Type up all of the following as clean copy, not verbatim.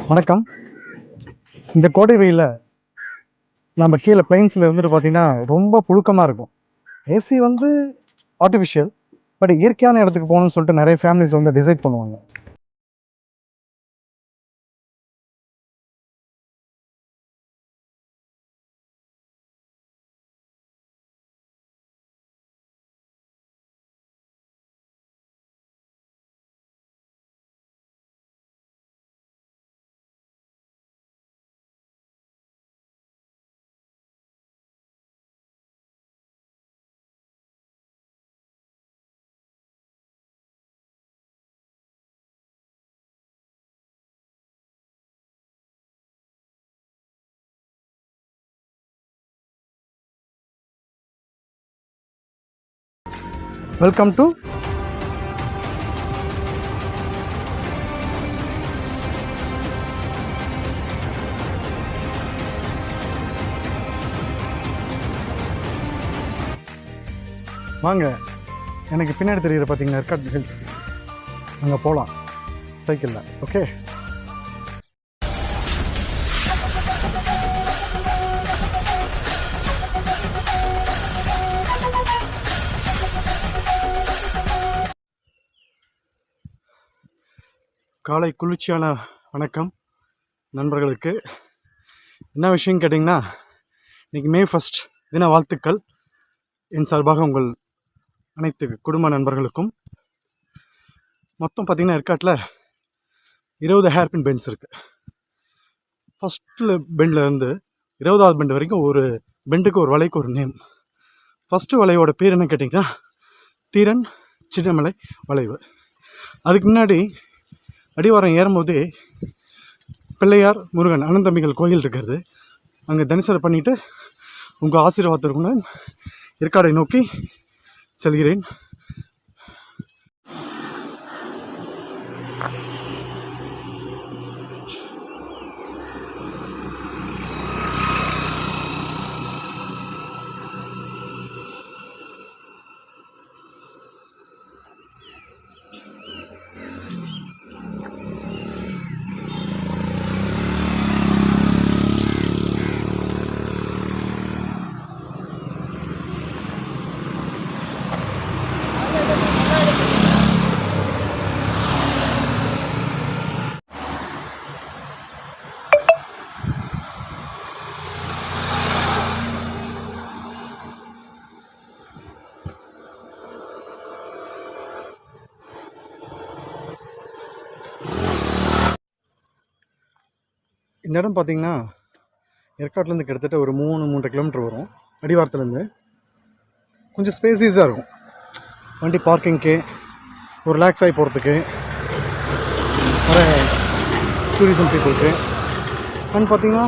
வணக்கம். இந்த கோடை வெயில்ல நம்ம கீழே பிளைன்ஸில் இருந்துட்டு பார்த்தீங்கன்னா ரொம்ப புழுக்கமாக இருக்கும். ஏசி வந்து ஆர்டிஃபிஷியல். பட் இயற்கையான இடத்துக்கு போகணும்னு சொல்லிட்டு நிறைய ஃபேமிலிஸ் வந்து டிசைட் பண்ணுவாங்க. வெல்கம் டு வாங்க. எனக்கு பின்னாடி தெரிகிற பார்த்தீங்கன்னா ஏற்காடு ஹில்ஸ். அங்கே போகலாம் சைக்கிளில். ஓகே, காலை குளிர்ச்சியான வணக்கம் நண்பர்களுக்கு. என்ன விஷயம் கேட்டிங்கன்னா, இன்றைக்கி May 1 தின வாழ்த்துக்கள் என் சார்பாக உங்கள் அனைத்து குடும்ப நண்பர்களுக்கும். மொத்தம் பார்த்திங்கன்னா ஏற்காட்டில் 20 ஹேர்பின் பெண்ட்ஸ் இருக்குது. ஃபஸ்ட்டில் பெண்டில் இருந்து 20வது பெண்டு வரைக்கும் ஒரு பெண்டுக்கு ஒரு வலைக்கு ஒரு நேம். ஃபஸ்ட்டு வளைவோட பேர் என்ன கேட்டிங்கன்னா தீரன் சின்னமலை வளைவு. அதுக்கு முன்னாடி அடிவாரம் ஏறும்போதே பிள்ளையார் முருகன் அனந்தம்பிகள் கோயில் இருக்கிறது. அங்கே தரிசனம் பண்ணிவிட்டு உங்கள் ஆசீர்வாதத்திற்குடன் ஏற்காடை நோக்கி செல்கிறேன். இந்த இடம் பார்த்திங்கன்னா ஏற்காட்டிலேருந்து கிட்டத்தட்ட ஒரு 3-3.5 கிலோமீட்டர் வரும். அடிவாரத்துலேருந்து கொஞ்சம் ஸ்பேசியஸாக இருக்கும். வண்டி பார்க்கிங்க்கு, ஒரு ரிலாக்ஸ் ஆகி போகிறதுக்கு, வர டூரிசம் பீப்புளுக்கு. அண்ட் பார்த்திங்கன்னா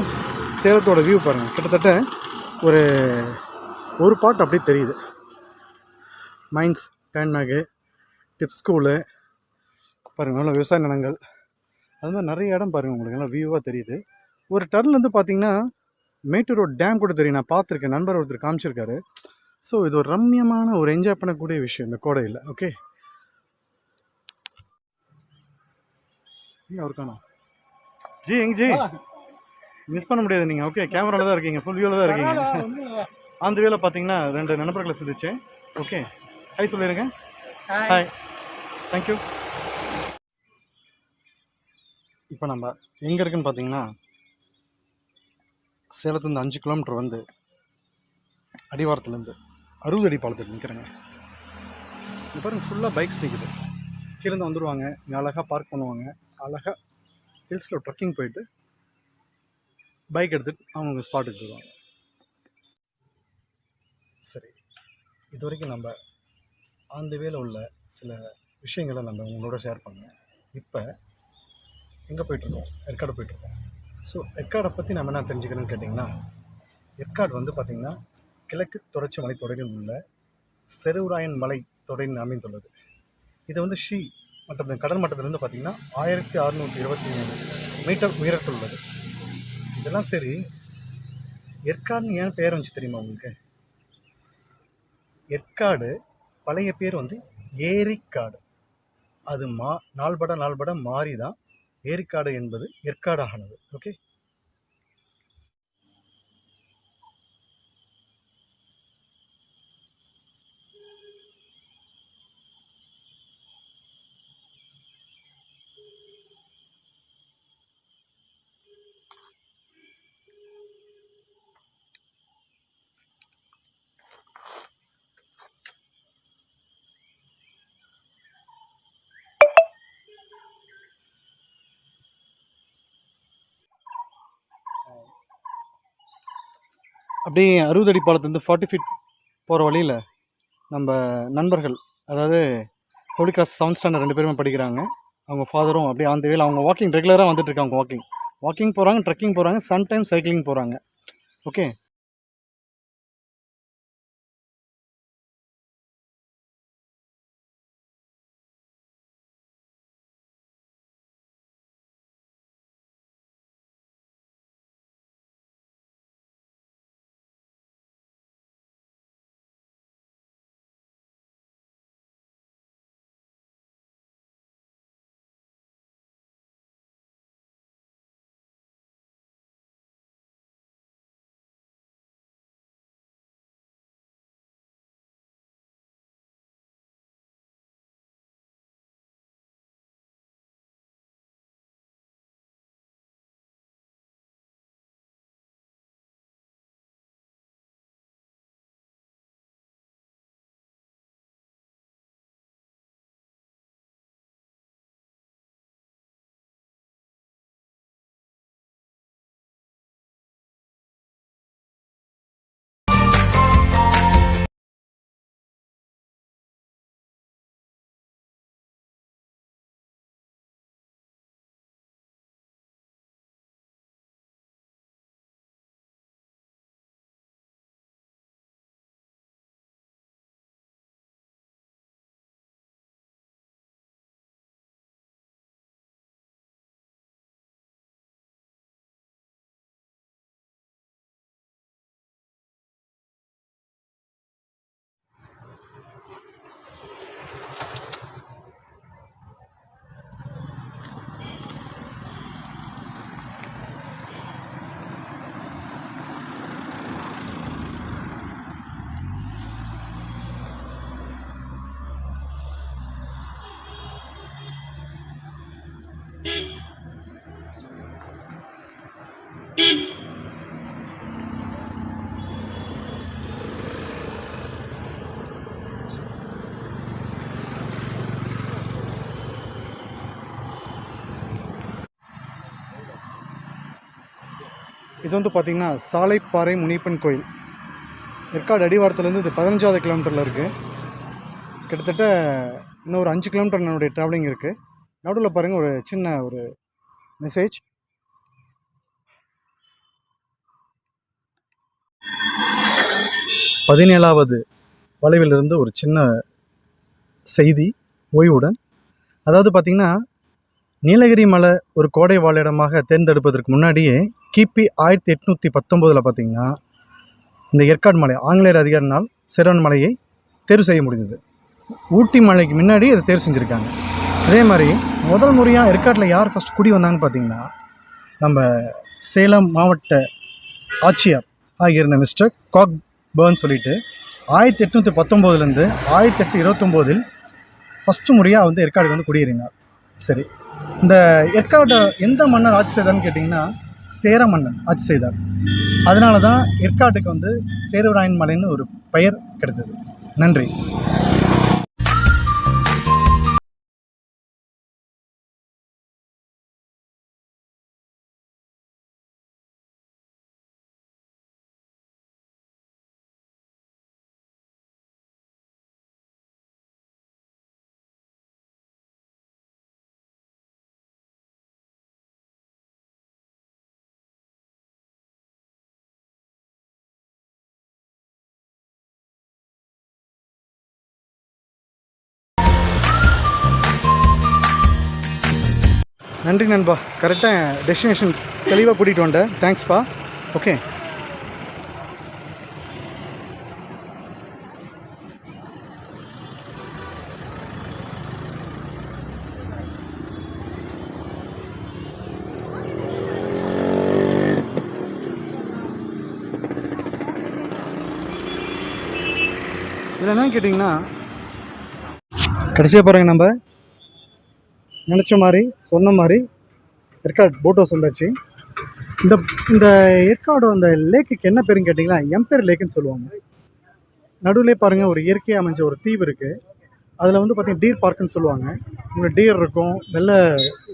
சேலத்தோட வியூ பாருங்கள். கிட்டத்தட்ட ஒரு பார்ட் அப்படியே தெரியுது. மைன்ஸ், டேன்மேகு, டிப் ஸ்கூலு பாருங்கள், நல்ல விவசாய நிலங்கள், அது மாதிரி நிறைய இடம் பாருங்கள் உங்களுக்கு எல்லாம் வியூவாக தெரியுது. ஒரு டர்ன்லேருந்து பார்த்தீங்கன்னா மேட்டூர் ரோட் டேம் கூட தெரியும். நான் பார்த்துருக்கேன், நண்பர் ஒருத்தர் காமிச்சிருக்காரு. ஸோ இது ஒரு ரம்யமான ஒரு என்ஜாய் பண்ணக்கூடிய விஷயம் இந்த கோடையில். ஓகே, அவருக்கானா ஜி எங்க ஜி மிஸ் பண்ண முடியாது நீங்கள். ஓகே, கேமராவில் தான் இருக்கீங்க, ஃபுல் வியூவில் தான் இருக்கீங்க. அந்த வியூவில் பார்த்தீங்கன்னா 2 நண்பர்களை சந்திச்சேன். ஓகே, ஹாய் சொல்லிடுங்க. Hi, thank you. இப்போ நம்ம எங்கே இருக்குன்னு பார்த்தீங்கன்னா சேலத்துலேருந்து 5 கிலோமீட்டர் வந்து அடிவாரத்துலேருந்து 60 அடி பாலத்துக்கு நிற்கிறேங்க. இது பாருங்கள், ஃபுல்லாக பைக்ஸ் நிற்குது. கீழேருந்து வந்துடுவாங்க, இங்கே அழகாக பார்க் பண்ணுவாங்க. அழகாக ஹில்ஸில் ட்ரக்கிங் போயிட்டு பைக் எடுத்துகிட்டு அவங்க ஸ்பாட்டுக்கு போயிடுவாங்க. சரி, இது வரைக்கும் நம்ம அந்த வேலை உள்ள சில விஷயங்களை நம்ம உங்களோட ஷேர் பண்ணுங்க. இப்போ எங்கே போயிட்டுருக்கோம்? ஏற்காடு போயிட்டுருக்கோம். ஸோ ஏற்காடை பற்றி நம்ம என்ன தெரிஞ்சுக்கணும்னு கேட்டிங்கன்னா, ஏற்காடு வந்து பார்த்திங்கன்னா கிழக்கு தொடர்ச்சி மலைத்தொடரில் உள்ள செருவுராயன் மலை தொடரில் அமைந்துள்ளது. இது வந்து கடல் மட்டத்திலிருந்து பார்த்திங்கன்னா 1623 மீட்டர் உயரத்தில் உள்ளது. இதெல்லாம் சரி, ஏற்காடுன்னு ஏன் பேர் வந்துச்சு தெரியுமா உங்களுக்கு? ஏற்காடு பழைய பேர் வந்து ஏரிக்காடு. அது நாள்பட மாறி தான் ஏரிக்காடு என்பது ஏற்காடானது. ஓகே, அப்படியே 60 அடி பாலத்துலேருந்து 40 ஃபீட் போகிற வழியில் நம்ம நண்பர்கள், அதாவது ஹோலி கிராஸ் 7th ஸ்டாண்டர்ட் 2 பேருமே படிக்கிறாங்க. அவங்க ஃபாதரும் அப்படியே ஆன் த வேல அவங்க வாக்கிங் ரெகுலராக வந்துட்டுருக்காங்க. வாக்கிங் போகிறாங்க, ட்ரெக்கிங் போகிறாங்க, சம்டைம்ஸ் சைக்கிளிங் போகிறாங்க. ஓகே, இது வந்து பார்த்திங்கன்னா சாலைப்பாறை முனியப்பன் கோயில். ஏற்காடு அடிவாரத்துலேருந்து இது 15வது கிலோமீட்டரில் இருக்குது. கிட்டத்தட்ட இன்னும் ஒரு 5 கிலோமீட்டர் என்னுடைய ட்ராவலிங் இருக்குது. நடுவில் பாருங்கள் ஒரு சின்ன ஒரு மெசேஜ். 17வது வளைவிலிருந்து ஒரு சின்ன செய்தி ஓய்வுடன். அதாவது பார்த்திங்கன்னா, நீலகிரி மலை ஒரு கோடை வாழிடமாக தேர்ந்தெடுப்பதற்கு முன்னாடியே கிபி 1819 பார்த்திங்கன்னா இந்த ஏற்காடு மலை ஆங்கிலேயர் அதிகாரினால் சேரன் மலையை தேர்வு செய்ய முடிந்தது. ஊட்டி மலைக்கு முன்னாடி அதை தேர்வு செஞ்சுருக்காங்க. அதே மாதிரி முதல் முறையாக ஏற்காட்டில் யார் ஃபஸ்ட் குடி வந்தாங்கன்னு பார்த்திங்கன்னா, நம்ம சேலம் மாவட்ட ஆட்சியர் ஆகியிருந்த மிஸ்டர் காக்பர்ன் சொல்லிட்டு 1819 1829 ஃபஸ்ட்டு முறையாக வந்து ஏற்காடுக்கு வந்து குடியேறினார். சரி, இந்த ஏற்காடு எந்த மன்னர் ஆட்சி செய்தார்னு கேட்டிங்கன்னா, சேர மன்னன் ஆட்சி செய்தார். அதனால தான் ஏற்காட்டுக்கு வந்து சேரராயன் மலைன்னு ஒரு பெயர் கிடைத்தது. நன்றி. நன்றி நண்பா, கரெக்டாக டெஸ்டினேஷன் தெளிவாக கூட்டிகிட்டு வந்துட்டேன். தேங்க்ஸ்ப்பா. ஓகே, இதில் என்னன்னு கேட்டிங்கன்னா கடைசியாக பாருங்கள், நம்ம நினச்ச மாதிரி சொன்ன மாதிரி ஏற்காடு போட் ஹவுஸ் வந்தாச்சு. இந்த இந்த ஏற்காடு அந்த லேக்குக்கு என்ன பேருன்னு கேட்டிங்கன்னா எம்பேர் லேக்குன்னு சொல்லுவாங்க. நடுவிலே பாருங்கள் ஒரு இயற்கையாக அமைஞ்ச ஒரு தீவு இருக்குது. அதில் வந்து பார்த்திங்கன்னா டீர் பார்க்குன்னு சொல்லுவாங்க. இங்கே டீர் இருக்கும், வெள்ளை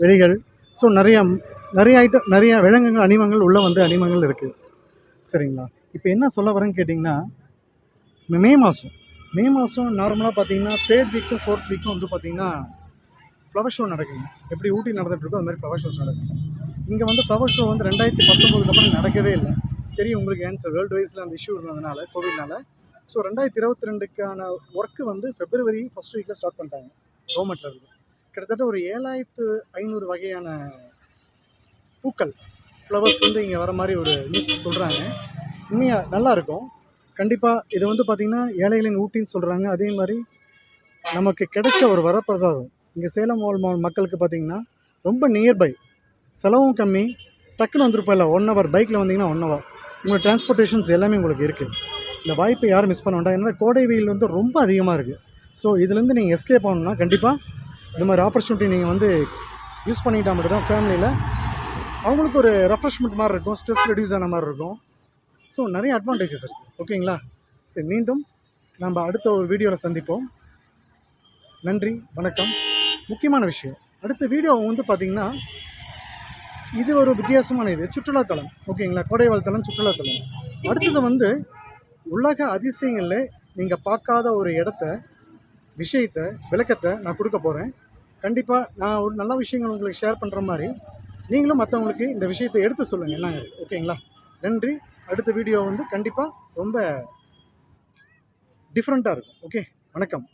வெளிகள், ஸோ நிறைய விலங்குகள் அனிமங்கள் உள்ளே வந்து அனிமங்கள் இருக்குது. சரிங்களா? இப்போ என்ன சொல்ல வரேன்னு கேட்டிங்கன்னா மே மாதம் நார்மலாக பார்த்தீங்கன்னா 3rd வீக்கும் 4th வீக்கும் வந்து பார்த்திங்கன்னா ஃப்ளவர் ஷோ நடக்குங்க. எப்படி ஊட்டி நடந்துகிட்ருக்கோ அது மாதிரி ஃப்ளவர் ஷோஸ் நடக்குது. இங்கே வந்து ஃப்ளவர் ஷோ வந்து 2019 அப்புறம் நடக்கவே இல்லை. தெரியும் உங்களுக்கு, ஏன் வேர்ல்டு வைஸில் அந்த இஷ்யூ இருந்ததுனால, கோவிட்னால. ஸோ 2022க்கான ஒர்க்கு வந்து February 1st வீக்கில் ஸ்டார்ட் பண்ணிட்டாங்க கவர்மெண்ட்டில் இருக்குது. கிட்டத்தட்ட ஒரு 7500 வகையான பூக்கள், ஃப்ளவர்ஸ் வந்து இங்கே வர மாதிரி ஒரு நியூஸ் சொல்கிறாங்க. உண்மையாக நல்லாயிருக்கும். கண்டிப்பாக இது வந்து பார்த்திங்கன்னா ஏழைகளின் ஊட்டின்னு சொல்கிறாங்க. அதே மாதிரி நமக்கு கிடைச்ச ஒரு வரப்பிரசாதம். இங்கே சேலம் மால் மக்களுக்கு பார்த்திங்கன்னா ரொம்ப நியர்பை, செலவும் கம்மி, டக்குன்னு வந்துருப்போம். இல்லை 1 hour பைக்கில் வந்தீங்கன்னா 1 hour உங்களுக்கு டிரான்ஸ்போர்ட்டேஷன்ஸ் எல்லாமே உங்களுக்கு இருக்குது. இந்த வாய்ப்பை யாரும் மிஸ் பண்ண வேண்டாம். ஏன்னா கோடை வெயில் வந்து ரொம்ப அதிகமாக இருக்குது. ஸோ இதுலேருந்து நீங்கள் எஸ்கேப் ஆகணும்னா கண்டிப்பாக இந்த மாதிரி ஆப்பர்ச்சுனிட்டி நீங்கள் வந்து யூஸ் பண்ணிக்கிட்டால் மட்டும் தான் ஃபேமிலியில் அவங்களுக்கு ஒரு ரெஃப்ரெஷ்மெண்ட் மாதிரி இருக்கும், ஸ்ட்ரெஸ் ரெடியூஸ் ஆன மாதிரி இருக்கும். ஸோ நிறைய அட்வான்டேஜஸ் இருக்குது. ஓகேங்களா? சரி, மீண்டும் நம்ம அடுத்த ஒரு வீடியோவில் சந்திப்போம். நன்றி, வணக்கம். முக்கியமான விஷயம், அடுத்த வீடியோ வந்து பார்த்திங்கன்னா இது ஒரு வித்தியாசமான இது சுற்றுலாத்தலம். ஓகேங்களா? கோடைவாழ் தலம், சுற்றுலாத்தலம். அடுத்தது வந்து உலக அதிசயங்களில் நீங்கள் பார்க்காத ஒரு விஷயத்தை விளக்கத்தை நான் கொடுக்க போகிறேன். கண்டிப்பாக நான் ஒரு நல்ல விஷயங்கள் உங்களுக்கு ஷேர் பண்ணுற மாதிரி நீங்களும் மற்றவங்களுக்கு இந்த விஷயத்தை எடுத்து சொல்லுங்கள் என்னங்க. ஓகேங்களா? நன்றி. அடுத்த வீடியோ வந்து கண்டிப்பாக ரொம்ப டிஃப்ரெண்ட்டாக இருக்கும். ஓகே, வணக்கம்.